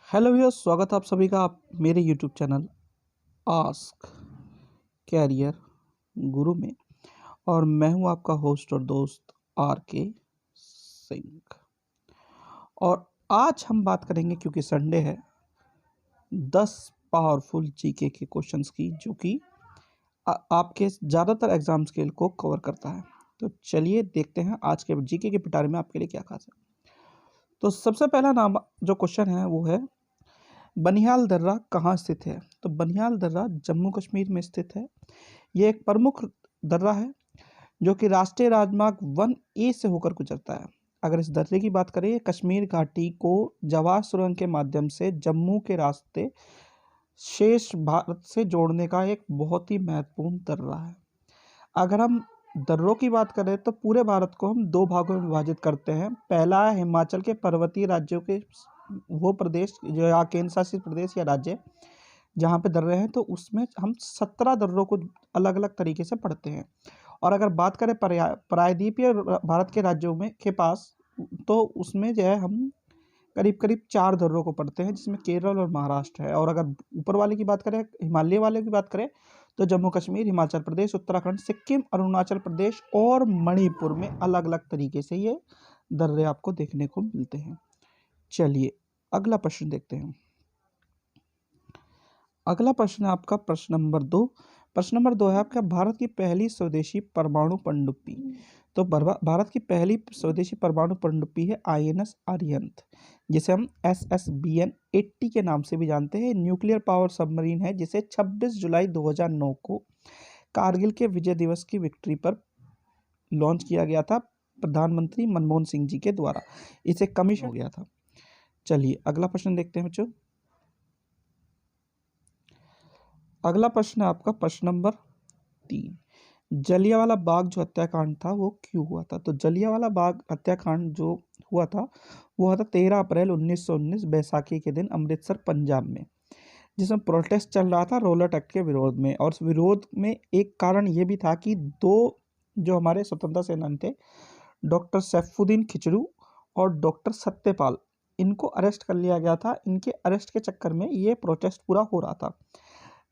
Hello भैया, स्वागत है आप सभी का आप मेरे यूट्यूब चैनल आस्क कैरियर गुरु में। और मैं हूं आपका होस्ट और दोस्त आर के सिंह। और आज हम बात करेंगे, क्योंकि संडे है, 10 पावरफुल जीके के क्वेश्चंस की, जो कि आपके ज़्यादातर एग्जाम स्केल को कवर करता है। तो चलिए देखते हैं आज के जीके के पिटारे में आपके लिए क्या खास है। तो सबसे पहला नाम जो क्वेश्चन है वो है, बनिहाल दर्रा कहाँ स्थित है। तो बनिहाल दर्रा जम्मू कश्मीर में स्थित है। ये एक प्रमुख दर्रा है जो कि राष्ट्रीय राजमार्ग 1A से होकर गुजरता है। अगर इस दर्रे की बात करें, कश्मीर घाटी को जवाहर सुरंग के माध्यम से जम्मू के रास्ते शेष भारत से जोड़ने का एक बहुत ही महत्वपूर्ण दर्रा है। अगर हम दर्रों की बात करें तो पूरे भारत को हम दो भागों में विभाजित करते हैं। पहला है हिमाचल के पर्वतीय राज्यों के वो प्रदेश जो या केंद्र शासित प्रदेश या राज्य जहाँ पे दर्रे हैं, तो उसमें हम 17 दर्रों को अलग अलग तरीके से पढ़ते हैं। और अगर बात करें प्रायद्वीपीय भारत के राज्यों में के पास, तो उसमें जो है हम करीब करीब 4 दर्रों को पढ़ते हैं, जिसमें केरल और महाराष्ट्र है। और अगर ऊपर वाले की बात करें, हिमालय वाले की बात करें, तो जम्मू कश्मीर, हिमाचल प्रदेश, उत्तराखंड, सिक्किम, अरुणाचल प्रदेश और मणिपुर में अलग अलग तरीके से ये दर्रे आपको देखने को मिलते हैं। चलिए अगला प्रश्न देखते हैं। अगला प्रश्न है आपका प्रश्न नंबर 2। प्रश्न नंबर 2 है आपका, भारत की पहली स्वदेशी परमाणु पनडुब्बी। तो भारत की पहली स्वदेशी परमाणु पनडुब्बी है INS आर्यंत, जिसे हम SSBN 80 के नाम से भी जानते हैं। न्यूक्लियर पावर सबमरीन है, जिसे 26 जुलाई 2009 को कारगिल के विजय दिवस की विक्ट्री पर लॉन्च किया गया था, प्रधानमंत्री मनमोहन सिंह जी के द्वारा। इसे कमीशन हो गया था। चलिए अगला प्रश्न देखते हैं बच्चों। अगला प्रश्न है आपका प्रश्न नंबर 3। जलियांवाला बाग जो हत्याकांड था वो क्यों हुआ था। तो जलियांवाला बाग हत्याकांड जो हुआ था वो हुआ था 13 अप्रैल 1919 बैसाखी के दिन अमृतसर पंजाब में, जिसमें प्रोटेस्ट चल रहा था रॉलेट एक्ट के विरोध में। और उस विरोध में एक कारण ये भी था कि दो जो हमारे स्वतंत्रता सेनानी थे, डॉक्टर सैफुद्दीन खिचलू और डॉक्टर सत्यपाल, इनको अरेस्ट कर लिया गया था। इनके अरेस्ट के चक्कर में ये प्रोटेस्ट पूरा हो रहा था,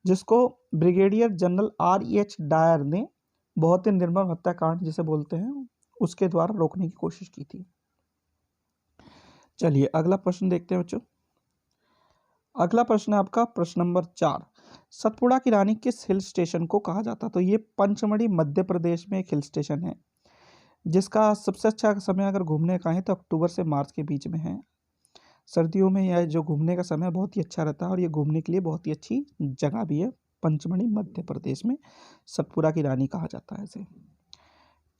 जिसको ब्रिगेडियर जनरल REH डायर ने बहुत ही निर्मम हत्याकांड जिसे बोलते हैं, उसके द्वारा रोकने की कोशिश की थी। चलिए अगला प्रश्न देखते हैं बच्चों। अगला प्रश्न है आपका प्रश्न नंबर 4। सतपुड़ा की रानी किस हिल स्टेशन को कहा जाता है। तो ये पंचमढ़ी मध्य प्रदेश में एक हिल स्टेशन है, जिसका सबसे अच्छा समय अगर घूमने का है तो अक्टूबर से मार्च के बीच में है। सर्दियों में यह जो घूमने का समय बहुत ही अच्छा रहता है, और ये घूमने के लिए बहुत ही अच्छी जगह भी है। पंचमढ़ी मध्य प्रदेश में सतपुड़ा की रानी कहा जाता है इसे।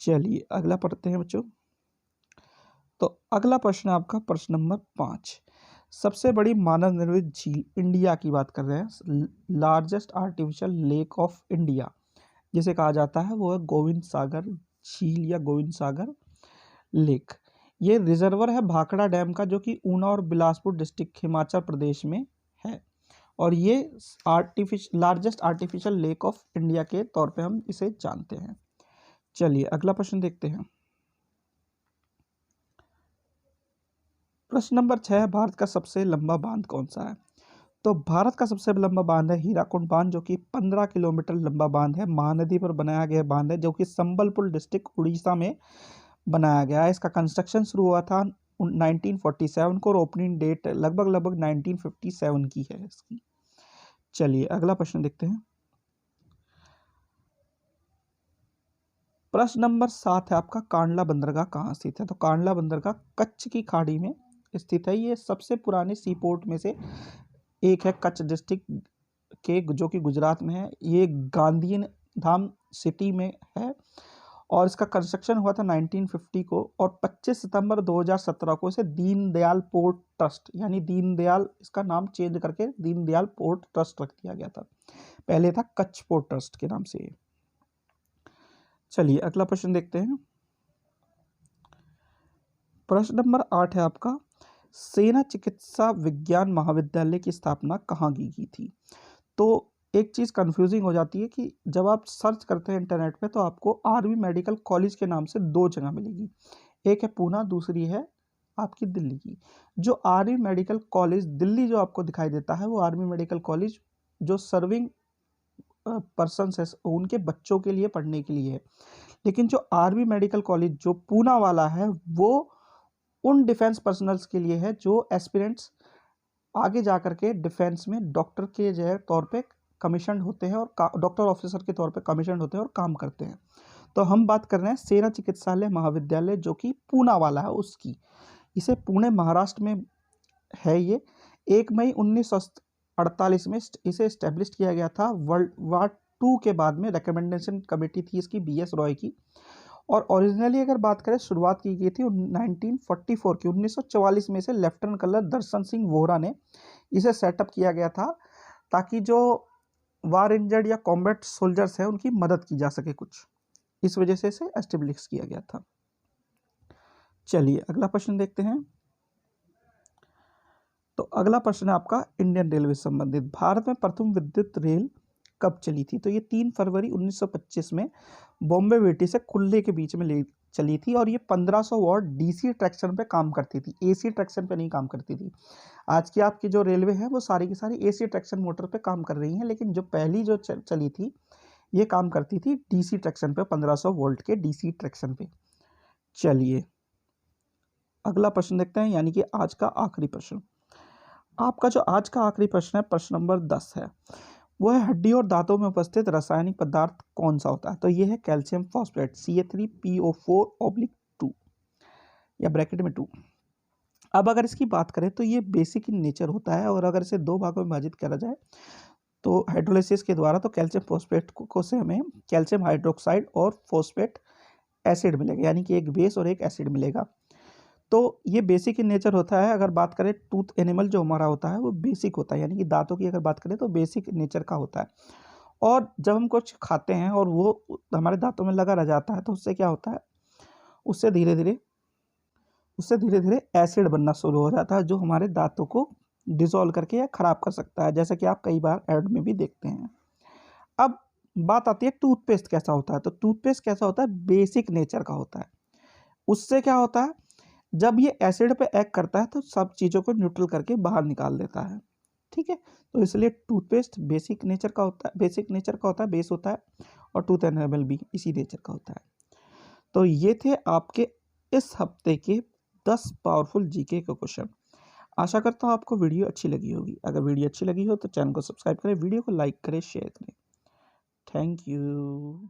चलिए अगला पढ़ते हैं बच्चों। तो अगला प्रश्न है आपका प्रश्न नंबर 5। सबसे बड़ी मानव निर्मित झील इंडिया की बात कर रहे हैं। Largest artificial lake of India जिसे कहा जाता है वो है गोविंद सागर झील या गोविंद सागर लेक। ये रिजर्वर है भाखड़ा डैम का, जो कि ऊना और बिलासपुर डिस्ट्रिक्ट हिमाचल प्रदेश में है। और ये largest artificial lake of India के तौर पे हम इसे जानते हैं। चलिए अगला प्रश्न देखते हैं। प्रश्न नंबर 6, भारत का सबसे लंबा बांध कौन सा है। तो भारत का सबसे लंबा बांध है हीराकुंड बांध, जो कि 15 किलोमीटर लंबा बांध है। महानदी पर बनाया गया बांध है, जो कि संबलपुर डिस्ट्रिक्ट उड़ीसा में बनाया गया है। इसका कंस्ट्रक्शन शुरू हुआ था 1947 को, और ओपनिंग डेट लगभग 1957 की है इसकी। चलिए अगला प्रश्न देखते हैं। प्रश्न नंबर 7 है आपका, कांडला बंदरगाह कहाँ स्थित है। तो कांडला बंदरगाह कच्छ की खाड़ी में स्थित है। ये सबसे पुराने सी पोर्ट में से एक है, कच्छ डिस्ट्रिक्ट के, जो कि गुजरात में है। ये गांधी धाम सिटी में है, और इसका कंस्ट्रक्शन हुआ था 1950 को, और 25 सितंबर 2017 को इसे दीनदयाल पोर्ट ट्रस्ट, यानी दीनदयाल, इसका नाम चेंज करके दीनदयाल पोर्ट ट्रस्ट रख दिया गया था। पहले था कच्छ पोर्ट ट्रस्ट के नाम से। चलिए अगला प्रश्न देखते हैं। प्रश्न नंबर 8 है आपका, सेना चिकित्सा विज्ञान महाविद्यालय की स्थापना कहाँ की गई थी। तो एक चीज़ कंफ्यूजिंग हो जाती है कि जब आप सर्च करते हैं इंटरनेट पे, तो आपको आर्मी मेडिकल कॉलेज के नाम से दो जगह मिलेगी। एक है पूना, दूसरी है आपकी दिल्ली की। जो आर्मी मेडिकल कॉलेज दिल्ली जो आपको दिखाई देता है वो आर्मी मेडिकल कॉलेज जो सर्विंग पर्सन है उनके बच्चों के लिए पढ़ने के लिए है। लेकिन जो आर्मी मेडिकल कॉलेज जो पूना वाला है वो उन डिफेंस पर्सनल्स के लिए है जो एस्पिरेंट्स आगे जा करके डिफेंस में डॉक्टर के जो तौर पे कमीशन होते हैं और डॉक्टर ऑफिसर के तौर पे कमीशन होते हैं और काम करते हैं। तो हम बात कर रहे हैं सेना चिकित्सालय महाविद्यालय जो कि पूना वाला है उसकी। इसे पुणे महाराष्ट्र में है ये। 1 मई 1948 में इसे इस्टेब्लिश किया गया था। वर्ल्ड वार 2 के बाद में रिकमेंडेशन कमेटी थी इसकी BS रॉय की। और ओरिजिनली अगर बात करें शुरुआत की गई थी 1944 की 1944 में से लेफ्टिनेंट कर्नल दर्शन सिंह वोहरा ने इसे सेटअप किया गया था ताकि जो वार इंजर्ड या कॉम्बैट सोल्जर्स हैं उनकी मदद की जा सके कुछ, इस वजह से इसे एस्टेब्लिश किया गया था। चलिए अगला प्रश्न देखते हैं। तो अगला प्रश्न है आपका इंडियन रेलवे से संबंधित। भारत में प्रथम विद्युत रेल कब चली थी? तो ये 3 फरवरी 1925 में बॉम्बे वेटी से कुल्ले के बीच में चली थी और ये 1500 वॉट DC ट्रैक्शन पे काम करती थी, AC ट्रैक्शन पे नहीं काम करती थी। आज की आपकी जो रेलवे है वो सारी की सारी AC ट्रैक्शन मोटर पे काम कर रही हैं, लेकिन जो पहली जो चली थी ये काम करती थी DC ट्रैक्शन पे, 1500 वोल्ट के DC ट्रैक्शन पे। चलिए अगला प्रश्न देखते हैं, यानी कि आज का आखिरी प्रश्न। आपका जो आज का आखिरी प्रश्न है, प्रश्न नंबर 10 है, वो है हड्डी और दांतों में उपस्थित रासायनिक पदार्थ कौन सा होता है? तो ये है कैल्शियम फॉस्फेट Ca3PO4/2 या ब्रैकेट में 2। अब अगर इसकी बात करें तो ये बेसिक इन नेचर होता है और अगर इसे 2 भागों में विभाजित करा जाए तो हाइड्रोलिसिस के द्वारा तो कैल्शियम फॉस्फेट को से हमें कैल्शियम हाइड्रोक्साइड और फॉस्फेट एसिड मिलेगा, यानी कि एक बेस और एक एसिड मिलेगा। तो ये बेसिक इन नेचर होता है। अगर बात करें टूथ एनिमल जो हमारा होता है वो बेसिक होता है, यानी कि दांतों की अगर बात करें तो बेसिक नेचर का होता है। और जब हम कुछ खाते हैं और वो हमारे दांतों में लगा रह जाता है तो उससे क्या होता है, उससे धीरे धीरे एसिड बनना शुरू हो जाता है जो हमारे दांतों को डिसॉल्व करके या खराब कर सकता है, जैसा कि आप कई बार एड में भी देखते हैं। अब बात आती है टूथपेस्ट कैसा होता है। तो टूथपेस्ट कैसा होता है, बेसिक नेचर का होता है। उससे क्या होता है, जब ये एसिड पे एक्ट करता है तो सब चीज़ों को न्यूट्रल करके बाहर निकाल देता है। ठीक है, तो इसलिए टूथपेस्ट बेसिक नेचर का होता है, बेस होता है, और टूथ एनेबल भी इसी नेचर का होता है। तो ये थे आपके इस हफ्ते के 10 पावरफुल जीके के क्वेश्चन। आशा करता हूँ आपको वीडियो अच्छी लगी होगी। अगर वीडियो अच्छी लगी हो तो चैनल को सब्सक्राइब करें, वीडियो को लाइक करें, शेयर करें। Thank you.